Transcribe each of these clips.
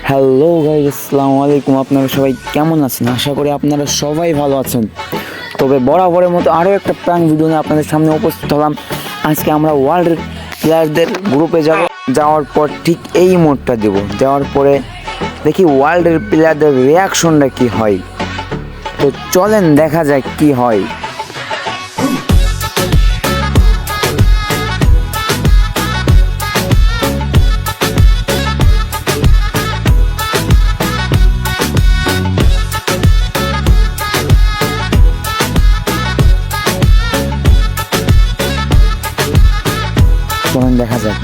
Hello guys, আসসালামু আলাইকুম। আপনারা সবাই কেমন আছেন? আশা করি আপনারা সবাই ভালো আছেন। তবে বরাবরের মতো আরও একটা প্র্যাঙ্ক ভিডিও নিয়ে আপনাদের সামনে উপস্থিত হলাম। আজকে আমরা ওয়ার্ল্ডের প্লেয়ারদের গ্রুপে যাওয়ার পর ঠিক এই মোডটা দেব। দেওয়ার পরে দেখি ওয়ার্ল্ডের প্লেয়ারদের রিয়াকশনটা কি হয়। তো চলেন দেখা যাক কি হয়। চলেন দেখা যাক।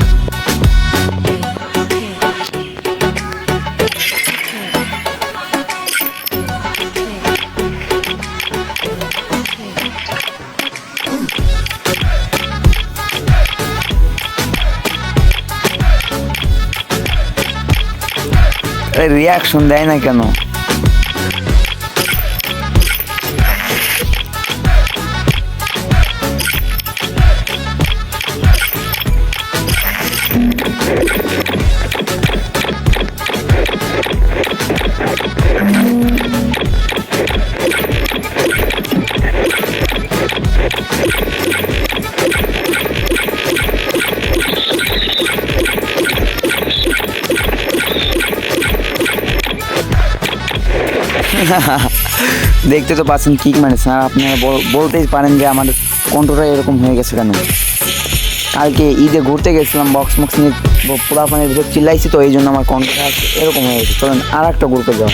রিয়াকশন দেয় না কেন? দেখতে তো পাচ্ছেন কিক মারছে। আর আপনারা বলতেই পারেন যে আমার কণ্ঠটা এরকম হয়ে গেছে কেন। কালকে ঈদে ঘুরতে গেছিলাম, বক্স নিয়ে পুরা পানির ভিতর চিল্লাইছি, তো এই জন্য আমার কণ্ঠটা এরকম হয়ে গেছে। চলেন আর একটা গ্রুপে যাও।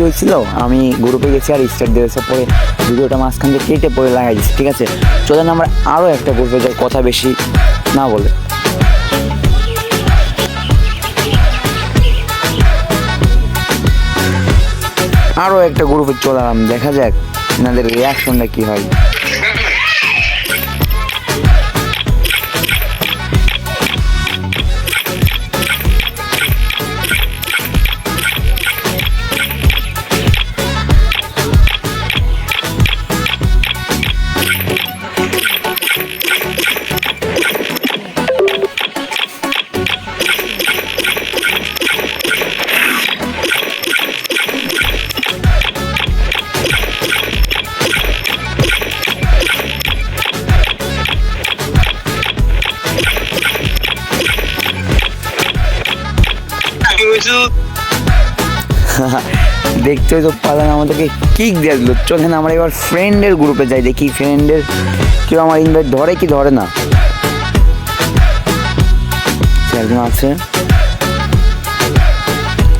হয়েছিল আমি গ্রুপে গেছি আর স্টার্ট দিয়েছে, পরে ভিডিওটা মাঝখান থেকে কেটে পরে লাগাই দিচ্ছি। ঠিক আছে, চলেন আমরা আরও একটা গ্রুপে যাই, কথা বেশি না বলে। আরও একটা গ্রুপে চলাম, দেখা যাক এনাদের রিয়াকশনটা কি হয়। দেখতে তো পারলেন আমাদেরকে কিক দিয়ে দিল। চলেন আমরা এবার ফ্রেন্ডের গ্রুপে যাই, দেখি ফ্রেন্ডের কেউ আমার ইনভাইট ধরে কি ধরে না। একজন আছে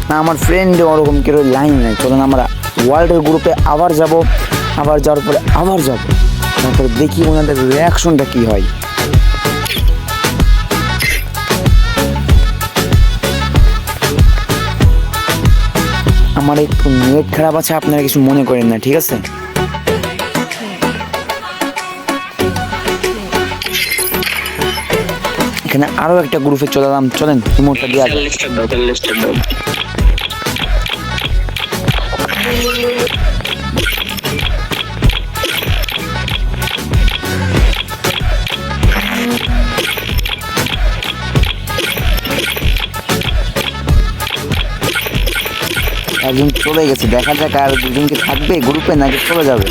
না, আমার ফ্রেন্ডে ওরকম কেউ লাইন নেই। চলেন আমরা ওয়ার্ল্ডের গ্রুপে আবার যাব, আবার যাওয়ার পরে আবার যাব, তারপরে দেখি ওনাদের রিয়াকশনটা কি হয়। আমার একটু নেট খারাপ আছে, আপনারা কিছু মনে করেন না, ঠিক আছে? এখানে আরো একটা গ্রুপে চলে এলাম, চলেন রিমোটটা দিয়ে একজন চলে গেছে। দেখা যাক আর দুজনকে থাকবে গ্রুপে নাকি চলে যাবে।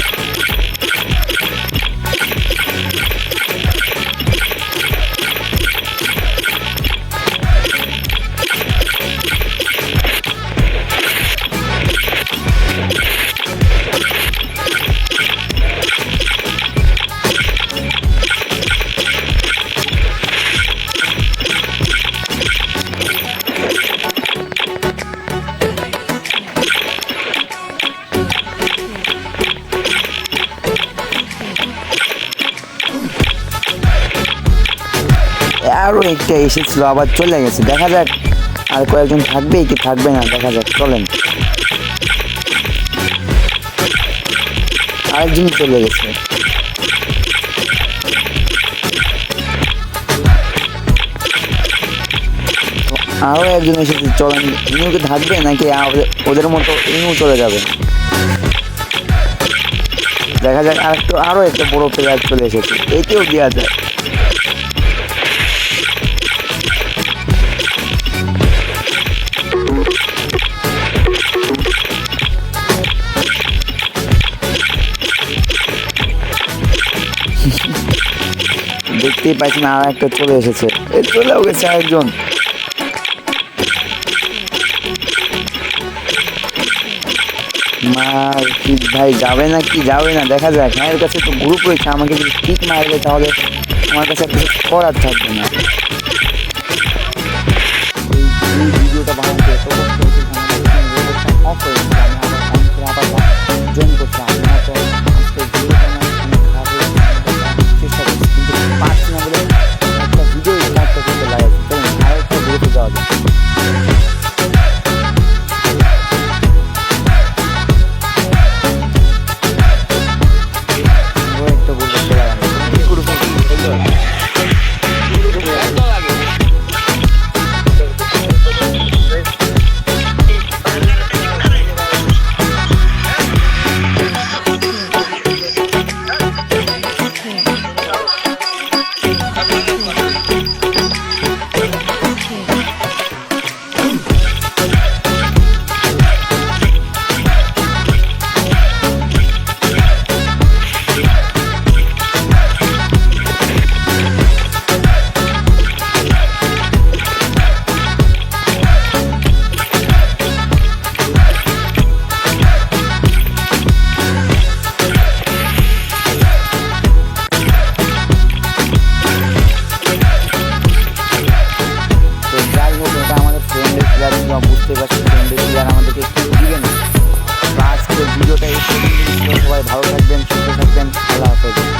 আরও একটা এসেছিল, আবার চলে গেছে। দেখা যাক আর কয়েকজন থাকবে কি থাকবে না, দেখা যাক। চলেন আরেকজন চলে গেছে। আরো একজন এসেছে, চলেন ইনুকে থাকবে নাকি ওদের মতো ইনু চলে যাবে, দেখা যাক। আরো একটা বড় প্লেয়ার চলে এসেছে, একেও দেওয়া যায়। দেখতেই পাচ্ছি না, আর একটা চলে এসেছে, চলেও গেছে আরেকজন। মারপিট ভাই যাবে না কি যাবে না দেখা যাক। এর কাছে তো গ্রুপ রয়েছে, আমাকে যদি ঠিক মারবে তাহলে আমার কাছে কিছু করার থাকবে না। এই ভিডিওটা বানাতে অফ হয়ে গেছে, আমি আবার জয়েন করছিলাম, চেষ্টা করছি কিন্তু পারছি না বলে একটা ভিডিও করতে লাগাচ্ছি। চলুন আর একটা ভিডিওতে যাওয়া যায়। বুঝতে পারছি ফ্রেন্ডের প্লেয়ার আমাদেরকে একটু দিবেন। আজকের ভিডিওটা এই সবাই ভালো থাকবেন, সুস্থ থাকবেন, আল্লাহ হাফেজ।